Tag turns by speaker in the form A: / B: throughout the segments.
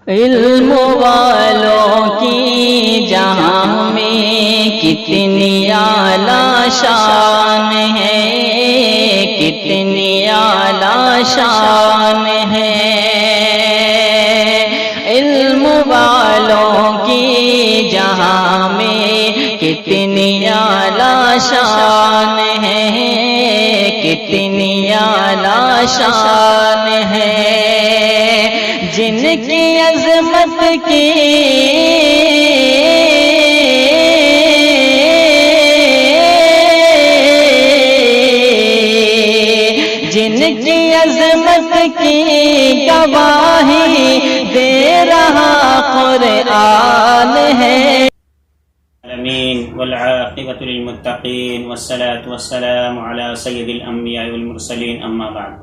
A: علم والوں کی جہاں میں کتنی اعلیٰ شان ہے، کتنی اعلیٰ شان ہے۔ علم والوں کی جہاں میں کتنی اعلیٰ شان ہے، کتنی اعلیٰ شان ہے۔ جن کی عظمت کی عظمت کی گواہی دے رہا قرآن ہے۔
B: والعاقبة للمتقين والصلاة والسلام على سيد الأنبياء والمرسلين أما بعد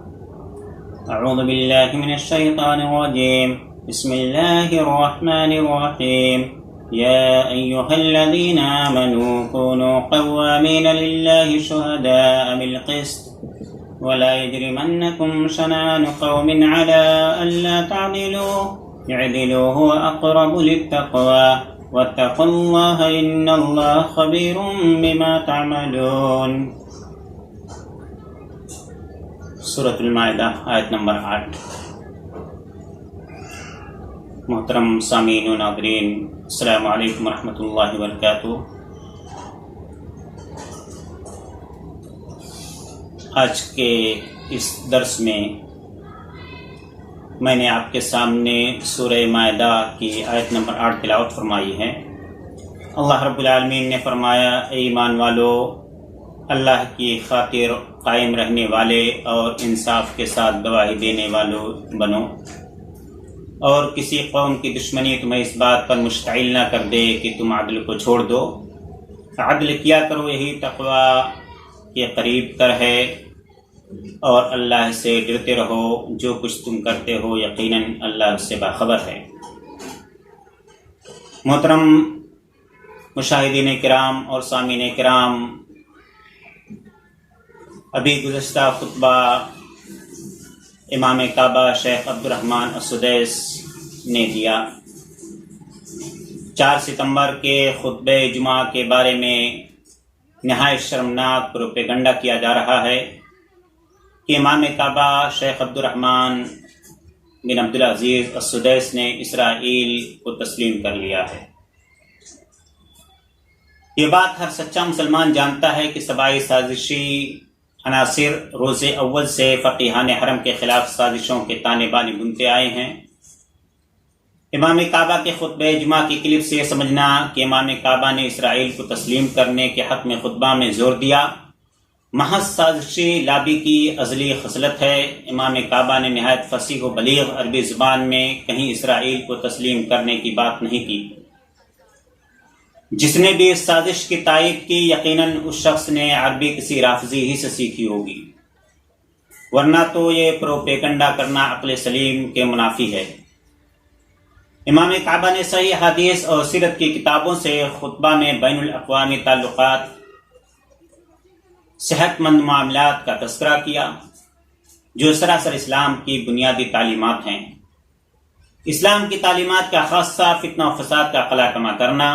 B: أعوذ بالله من الشيطان الرجيم بسم الله الرحمن الرحيم يا أيها الذين آمنوا كونوا قوامين لله شهداء بالقسط ولا يجرمنكم شنآن قوم على ألا تعدلوا اعدلوا هو أقرب للتقوى واتقوا الله إن الله خبير بما تعملون۔ سورۃ المائدہ آیت نمبر 8۔ محترم سامعین و ناظرین، السلام علیکم ورحمۃ اللہ وبرکاتہ۔ آج کے اس درس میں میں نے آپ کے سامنے سورہ مائدہ کی آیت نمبر 8 تلاوت فرمائی ہے۔ اللہ رب العالمین نے فرمایا، اے ایمان والو، اللہ کی خاطر قائم رہنے والے اور انصاف کے ساتھ گواہی دینے والوں بنو، اور کسی قوم کی دشمنی تمہیں اس بات پر مشتعل نہ کر دے کہ تم عدل کو چھوڑ دو۔ عدل کیا کرو، یہی تقوی کے قریب تر ہے، اور اللہ سے ڈرتے رہو، جو کچھ تم کرتے ہو یقیناً اللہ اس سے باخبر ہے۔ محترم مشاہدین کرام اور سامعین کرام، ابھی گزشتہ خطبہ امام کعبہ شیخ عبدالرحمن السدیس نے دیا۔ 4 ستمبر کے خطبہ جمعہ کے بارے میں نہایت شرمناک پروپیگنڈا کیا جا رہا ہے کہ امام کعبہ شیخ عبدالرحمن بن عبدالعزیز السدیس نے اسرائیل کو تسلیم کر لیا ہے۔ یہ بات ہر سچا مسلمان جانتا ہے کہ سبائی سازشی عناصر روز اول سے فقیہان حرم کے خلاف سازشوں کے تانے بانے بنتے آئے ہیں۔ امام کعبہ کے خطبہ جمعہ کی کلپ سے یہ سمجھنا کہ امام کعبہ نے اسرائیل کو تسلیم کرنے کے حق میں خطبہ میں زور دیا، محض سازشی لابی کی ازلی خصلت ہے۔ امام کعبہ نے نہایت فصیح و بلیغ عربی زبان میں کہیں اسرائیل کو تسلیم کرنے کی بات نہیں کی۔ جس نے بھی اس سازش کی تائید کی، یقیناً اس شخص نے عربی کسی رافضی ہی سے سیکھی ہوگی، ورنہ تو یہ پروپیگنڈا کرنا عقل سلیم کے منافی ہے۔ امام کعبہ نے صحیح حدیث اور سیرت کی کتابوں سے خطبہ میں بین الاقوامی تعلقات، صحت مند معاملات کا تذکرہ کیا، جو سراسر اسلام کی بنیادی تعلیمات ہیں۔ اسلام کی تعلیمات کا خاصہ فتنہ و فساد کا قلع کما کرنا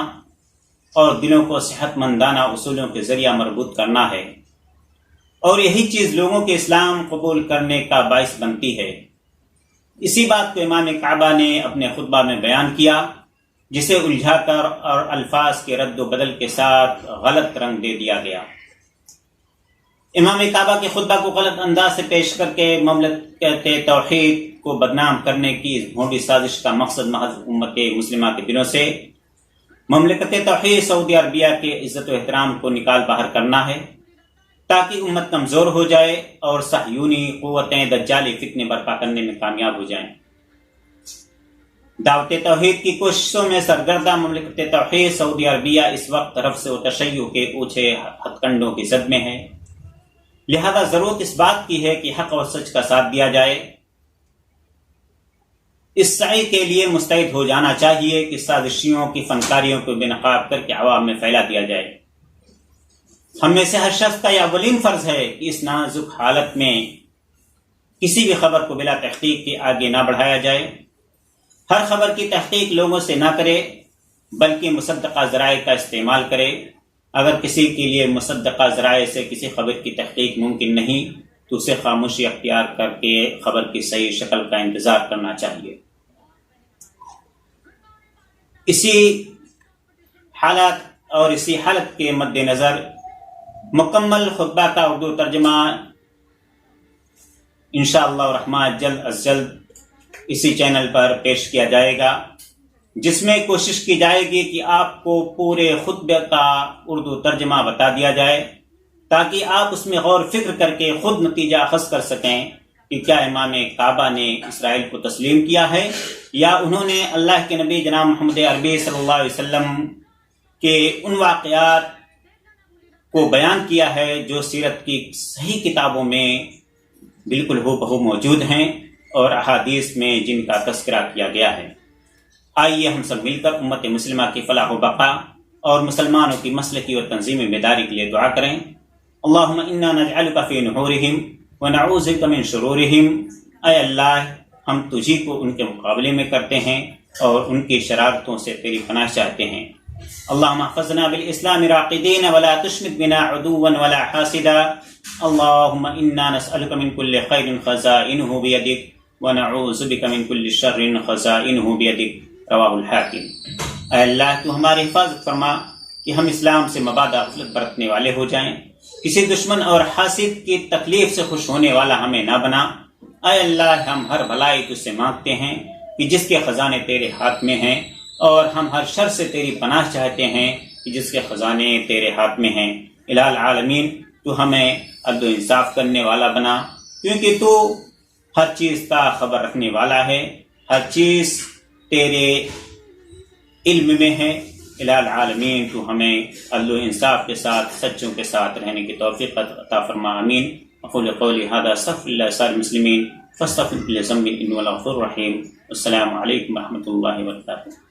B: اور دلوں کو صحت مندانہ اصولوں کے ذریعہ مربوط کرنا ہے، اور یہی چیز لوگوں کے اسلام قبول کرنے کا باعث بنتی ہے۔ اسی بات کو امام کعبہ نے اپنے خطبہ میں بیان کیا، جسے الجھا کر اور الفاظ کے رد و بدل کے ساتھ غلط رنگ دے دیا گیا۔ امام کعبہ کے خطبہ کو غلط انداز سے پیش کر کے مملکت توحید کو بدنام کرنے کی اس بھونڈی سازش کا مقصد محض امت مسلمہ کے دلوں سے مملکت توحید سعودی عربیہ کے عزت و احترام کو نکال باہر کرنا ہے، تاکہ امت کمزور ہو جائے اور صہیونی قوتیں دجالی فتنے برپا کرنے میں کامیاب ہو جائیں۔ دعوت توحید کی کوششوں میں سرگردہ مملکت توحید سعودی عربیہ اس وقت رفض و تشیع کے اونچے ہتھ کنڈوں کی زد میں ہے، لہذا ضرورت اس بات کی ہے کہ حق اور سچ کا ساتھ دیا جائے۔ اس سعی کے لیے مستعد ہو جانا چاہیے کہ سازشیوں کی فنکاریوں کو بے نقاب کر کے عوام میں پھیلا دیا جائے۔ ہم میں سے ہر شخص کا یہ اولین فرض ہے کہ اس نازک حالت میں کسی بھی خبر کو بلا تحقیق کے آگے نہ بڑھایا جائے۔ ہر خبر کی تحقیق لوگوں سے نہ کرے بلکہ مصدقہ ذرائع کا استعمال کرے۔ اگر کسی کے لیے مصدقہ ذرائع سے کسی خبر کی تحقیق ممکن نہیں تو اسے خاموشی اختیار کر کے خبر کی صحیح شکل کا انتظار کرنا چاہیے۔ اسی حالات اور اسی حالت کے مد نظر مکمل خطبہ کا اردو ترجمہ انشاءاللہ الرحمن جلد از جلد اسی چینل پر پیش کیا جائے گا، جس میں کوشش کی جائے گی کہ آپ کو پورے خطبے کا اردو ترجمہ بتا دیا جائے تاکہ آپ اس میں غور فکر کر کے خود نتیجہ اخذ کر سکیں کہ کیا امام کعبہ نے اسرائیل کو تسلیم کیا ہے یا انہوں نے اللہ کے نبی جناب محمد عربی صلی اللہ علیہ وسلم کے ان واقعات کو بیان کیا ہے جو سیرت کی صحیح کتابوں میں بالکل ہو بہو موجود ہیں اور احادیث میں جن کا تذکرہ کیا گیا ہے۔ آئیے ہم سب مل کر امت مسلمہ کی فلاح و بقا اور مسلمانوں کی مسلکی اور تنظیمی بیداری کے لیے دعا کریں۔ اللہم انا نجعلک فی نحورہم ونعوذ بک من شرورہم۔ اے اللہ، ہم تجھی کو ان کے مقابلے میں کرتے ہیں اور ان کی شرارتوں سے تیری پناہ چاہتے ہیں۔ اللہم احفظنا بالاسلام راقدین ولا تشمت بنا عدوا ولا حاسدا۔ اللہم انا نسألک من کل خیر خزائنہ بیدک ونعوذ بک من کل شر خزائنہ بیدک۔ رواہ الحاکم۔ اے اللہ، تو ہماری حفاظت فرما کہ ہم اسلام سے مبادا غفلت برتنے والے ہو جائیں، کسی دشمن اور حاسد کی تکلیف سے خوش ہونے والا ہمیں نہ بنا۔ اے اللہ، ہم ہر بھلائی تجھ سے مانگتے ہیں کہ جس کے خزانے تیرے ہاتھ میں ہیں، اور ہم ہر شر سے تیری پناہ چاہتے ہیں کہ جس کے خزانے تیرے ہاتھ میں ہیں۔ الہ العالمین، تو ہمیں عدل و انصاف کرنے والا بنا، کیونکہ تو ہر چیز کا خبر رکھنے والا ہے، ہر چیز تیرے علم میں ہے۔ الہ العالمین، تو ہمیں عدل و انصاف کے ساتھ سچوں کے ساتھ رہنے کی توفیق عطا فرما۔ آمین۔ اقول قولی ھذا استغفر اللہ سائر المسلمین فاستغفر لذنب انہ هو الغفور الرحیم۔ السلام علیکم ورحمۃ اللہ وبرکاتہ۔